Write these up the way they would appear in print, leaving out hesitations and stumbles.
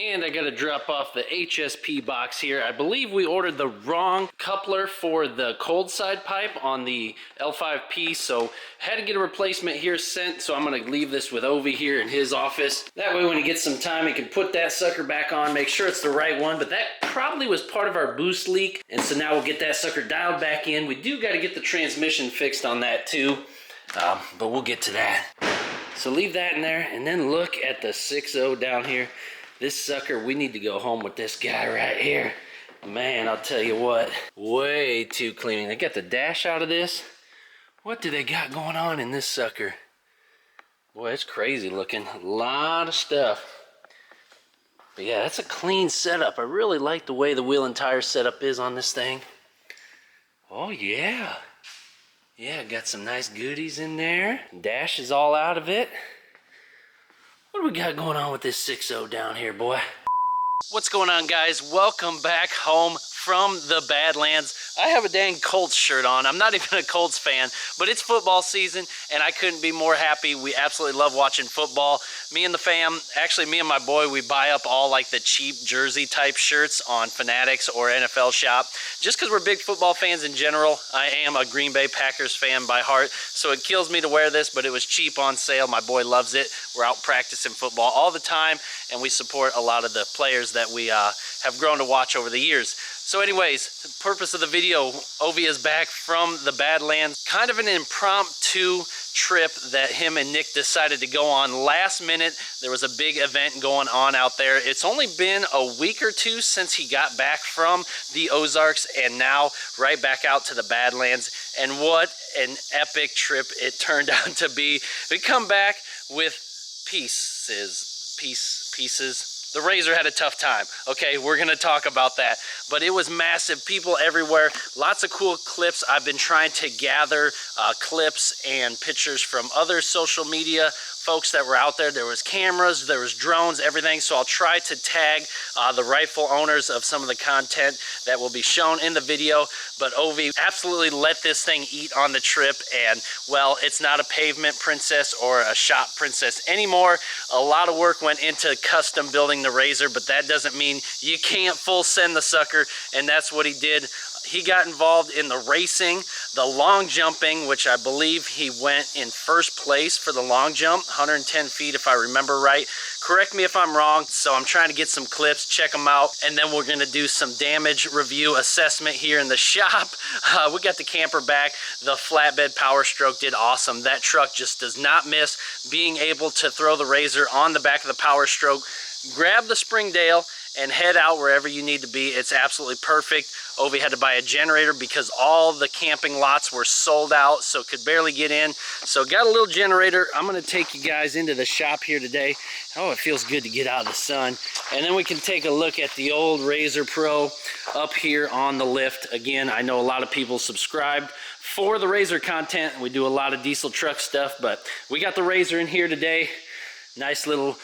And I gotta drop off the HSP box here. I believe we ordered the wrong coupler for the cold side pipe on the L5P, so had to get a replacement here sent, so I'm gonna leave this with Ovi here in his office. That way when he gets some time, he can put that sucker back on, make sure it's the right one, but that probably was part of our boost leak, and so now we'll get that sucker dialed back in. We do gotta get the transmission fixed on that too, but we'll get to that. So leave that in there, and then look at the 6.0 down here. This sucker, we need to go home with this guy right here. Man, I'll tell you what, way too clean. They got the dash out of this. What do they got going on in this sucker? Boy, it's crazy looking. A lot of stuff. But yeah, that's a clean setup. I really like the way the wheel and tire setup is on this thing. Oh yeah. Yeah, got some nice goodies in there. Dash is all out of it. What do we got going on with this 6.0 down here, boy? What's going on, guys? Welcome back home from the Badlands. I have a dang Colts shirt on. I'm not even a Colts fan, but it's football season, and I couldn't be more happy. We absolutely love watching football. Me and the fam, actually me and my boy, we buy up all like the cheap jersey type shirts on Fanatics or NFL Shop, just because we're big football fans in general. I am a Green Bay Packers fan by heart, so it kills me to wear this, but it was cheap on sale. My boy loves it. We're out practicing football all the time, and we support a lot of the players that we have grown to watch over the years. So anyways, the purpose of the video, Ovi is back from the Badlands. Kind of an impromptu trip that him and Nick decided to go on last minute. There was a big event going on out there. It's only been a week or two since he got back from the Ozarks, and now right back out to the Badlands. And what an epic trip it turned out to be. We come back with pieces. The RZR had a tough time. Okay, we're gonna talk about that. But it was massive, people everywhere. Lots of cool clips. I've been trying to gather clips and pictures from other social media folks that were out there. There was cameras, there was drones, everything. So I'll try to tag the rightful owners of some of the content that will be shown in the video. But Ovi absolutely let this thing eat on the trip. And well, it's not a pavement princess or a shop princess anymore. A lot of work went into custom building the RZR, but that doesn't mean you can't full send the sucker, and that's what he did. He got involved in the racing, the long jumping, which I believe he went in first place for the long jump, 110 feet if I remember right. Correct me if I'm wrong. So I'm trying to get some clips, check them out, and then we're gonna do some damage review assessment here in the shop. We got the camper back. The flatbed Power Stroke did awesome. That truck just does not miss. Being able to throw the RZR on the back of the Power Stroke, grab the Springdale, and head out wherever you need to be. It's absolutely perfect. Ovi had to buy a generator because all the camping lots were sold out, so could barely get in. So got a little generator. I'm gonna take you guys into the shop here today. Oh, it feels good to get out of the sun. And then we can take a look at the old RZR Pro up here on the lift. Again, I know a lot of people subscribed for the RZR content. We do a lot of diesel truck stuff, but we got the RZR in here today. Nice little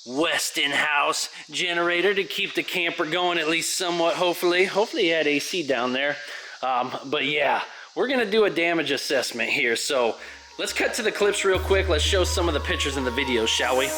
Westinghouse generator to keep the camper going at least somewhat, hopefully. Hopefully he had AC down there. But yeah, we're gonna do a damage assessment here. So let's cut to the clips real quick. Let's show some of the pictures in the video, shall we?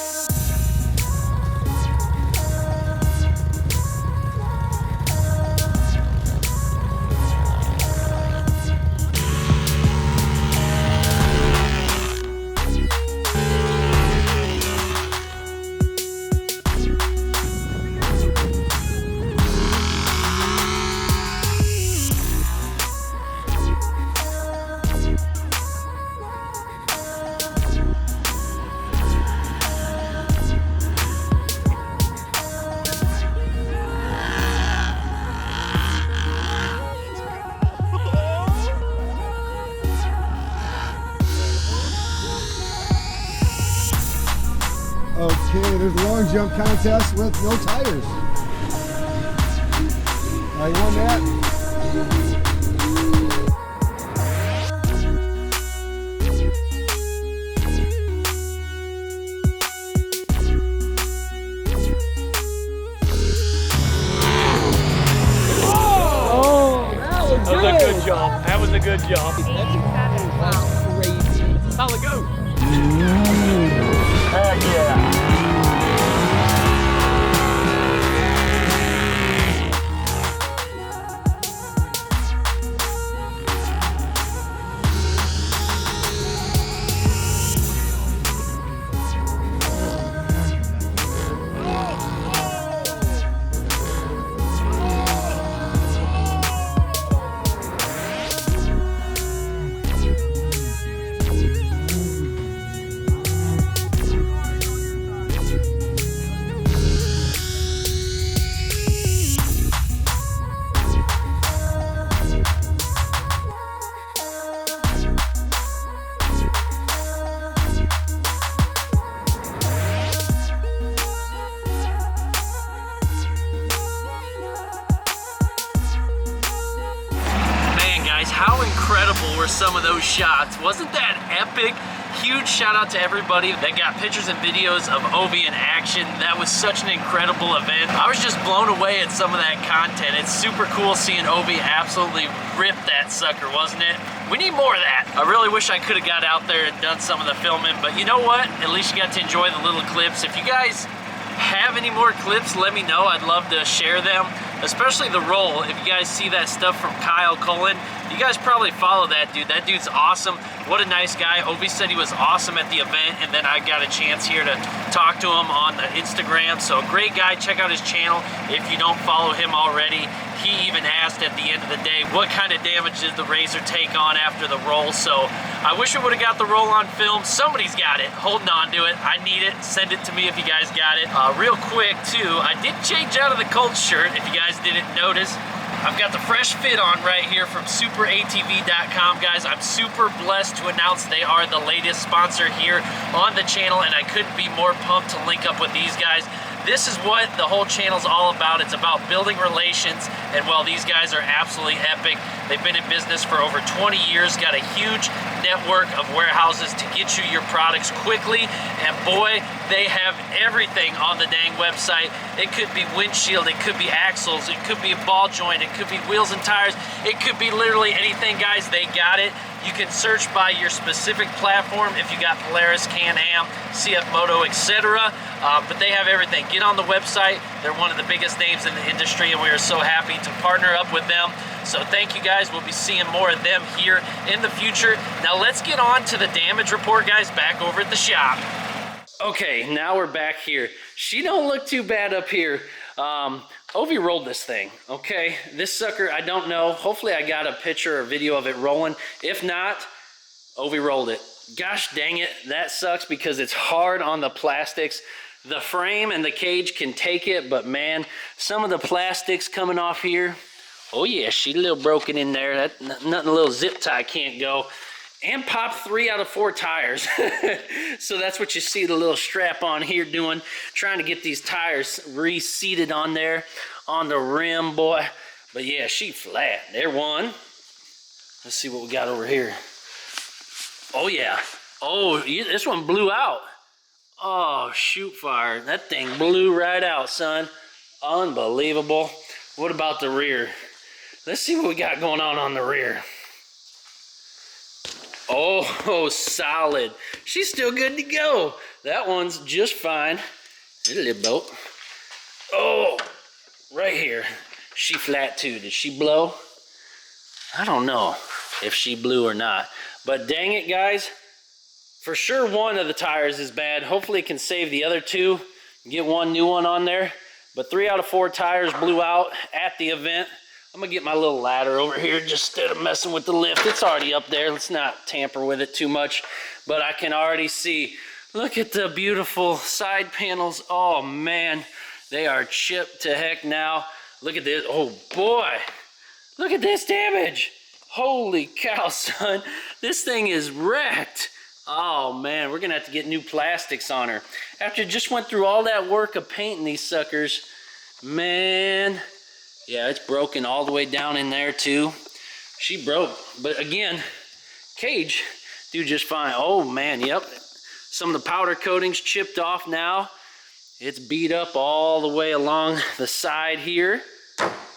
Okay, there's a long jump contest with no tires. I won that. Oh, that was good. That was a good jump. That was a good jump. 87. Wow. Crazy. Solid go. Heck yeah. for some of those shots. Wasn't that epic? Huge shout out to everybody that got pictures and videos of Ovi in action. That was such an incredible event. I was just blown away at some of that content. It's super cool seeing Ovi absolutely rip that sucker, wasn't it? We need more of that. I really wish I could have got out there and done some of the filming, but you know what? At least you got to enjoy the little clips. If you guys have any more clips, let me know. I'd love to share them, especially the roll. If you guys see that stuff from Kyle Cullen, you guys probably follow that dude. That dude's awesome. What a nice guy. Ovi said he was awesome at the event, and then I got a chance here to talk to him on the Instagram. So great guy. Check out his channel if you don't follow him already. He even asked at the end of the day, what kind of damage did the RZR take on after the roll? So I wish I would have got the roll on film. Somebody's got it. Holding on to it. I need it. Send it to me if you guys got it. Real quick too, I did change out of the Colts shirt if you guys didn't notice. I've got the fresh fit on right here from superatv.com, guys. I'm super blessed to announce they are the latest sponsor here on the channel, and I couldn't be more pumped to link up with these guys. This is what the whole channel's all about. It's about building relations, and well, these guys are absolutely epic. They've been in business for over 20 years, got a huge network of warehouses to get you your products quickly, and boy, they have everything on the dang website. It could be windshield, it could be axles, it could be a ball joint, it could be wheels and tires, it could be literally anything, guys. They got it. You can search by your specific platform if you got Polaris, Can-Am, CF Moto, etc. But they have everything. Get on the website. They're one of the biggest names in the industry, and we are so happy to partner up with them. So thank you, guys. We'll be seeing more of them here in the future. Now let's get on to the damage report, guys, back over at the shop. Okay, now we're back here. She don't look too bad up here. Ovi rolled this thing, okay? This sucker, I don't know. Hopefully I got a picture or video of it rolling. If not, Ovi rolled it. Gosh dang it, that sucks because it's hard on the plastics. The frame and the cage can take it, but man, some of the plastics coming off here, oh yeah, she's a little broken in there. That nothing a little zip tie can't go. And popped 3 out of 4 tires. So that's what you see the little strap on here doing, trying to get these tires reseated on there on the rim, boy. But yeah, she flat. There one. Let's see what we got over here. Oh yeah. Oh, this one blew out. Oh, shoot fire. That thing blew right out, son. Unbelievable. What about the rear? Let's see what we got going on the rear. Oh, solid. She's still good to go. That one's just fine. Little boat. Oh, right here. She flat too. Did she blow? I don't know if she blew or not. But dang it, guys. For sure one of the tires is bad. Hopefully it can save the other 2. Get one new one on there. But 3 out of 4 tires blew out at the event. I'm gonna get my little ladder over here just instead of messing with the lift. It's already up there. Let's not tamper with it too much. But I can already see, look at the beautiful side panels. Oh man, they are chipped to heck now. Look at this. Oh boy, look at this damage. Holy cow, son. This thing is wrecked. Oh man, we're gonna have to get new plastics on her. After just went through all that work of painting these suckers, man. Yeah, it's broken all the way down in there too. She broke, but again, cage do just fine. Oh man, yep. Some of the powder coating's chipped off now. It's beat up all the way along the side here.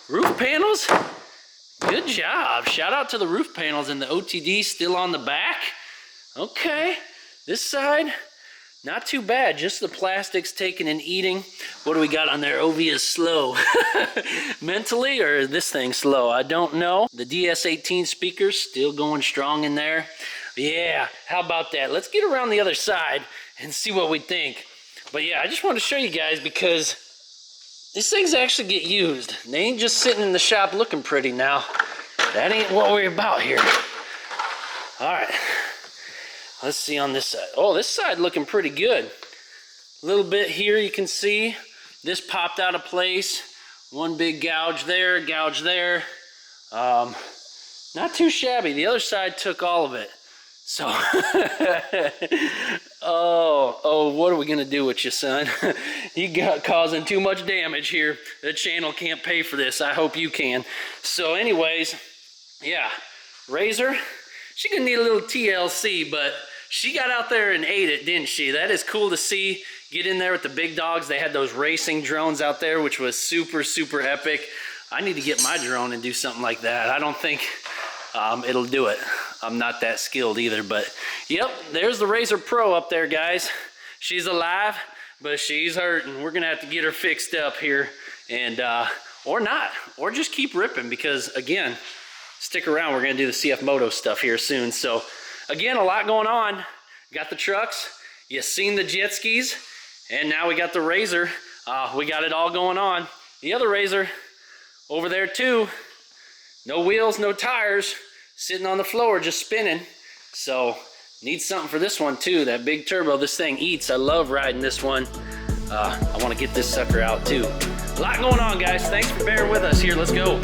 Roof panels, good job. Shout out to the roof panels, and the OTD still on the back. Okay, this side, not too bad. Just the plastics taking and eating. What do we got on there? Ovi is slow. Mentally, or is this thing slow? I don't know. The DS18 speakers still going strong in there. Yeah, how about that? Let's get around the other side and see what we think. But yeah, I just want to show you guys because these things actually get used. They ain't just sitting in the shop looking pretty now. That ain't what we're about here. All right. Let's see on this side. Oh, this side looking pretty good. A little bit here you can see. This popped out of place. One big gouge there, gouge there. Not too shabby. The other side took all of it. So, oh, what are we gonna do with you, son? You got causing too much damage here. The channel can't pay for this. I hope you can. So anyways, yeah, RZR. She's gonna need a little TLC, but she got out there and ate it, didn't she? That is cool to see. Get in there with the big dogs. They had those racing drones out there, which was super, super epic. I need to get my drone and do something like that. I don't think it'll do it. I'm not that skilled either, but yep, there's the RZR Pro up there, guys. She's alive, but she's hurting. We're gonna have to get her fixed up here, and or not, or just keep ripping, because again, stick around, we're gonna do the CF Moto stuff here soon. So again, a lot going on. Got the trucks, you seen the jet skis, and now we got the RZR. We got it all going on. The other RZR over there too, no wheels, no tires, sitting on the floor just spinning. So need something for this one too, that big turbo. This thing eats. I love riding this one. I want to get this sucker out too. A lot going on, guys. Thanks for bearing with us here. Let's go.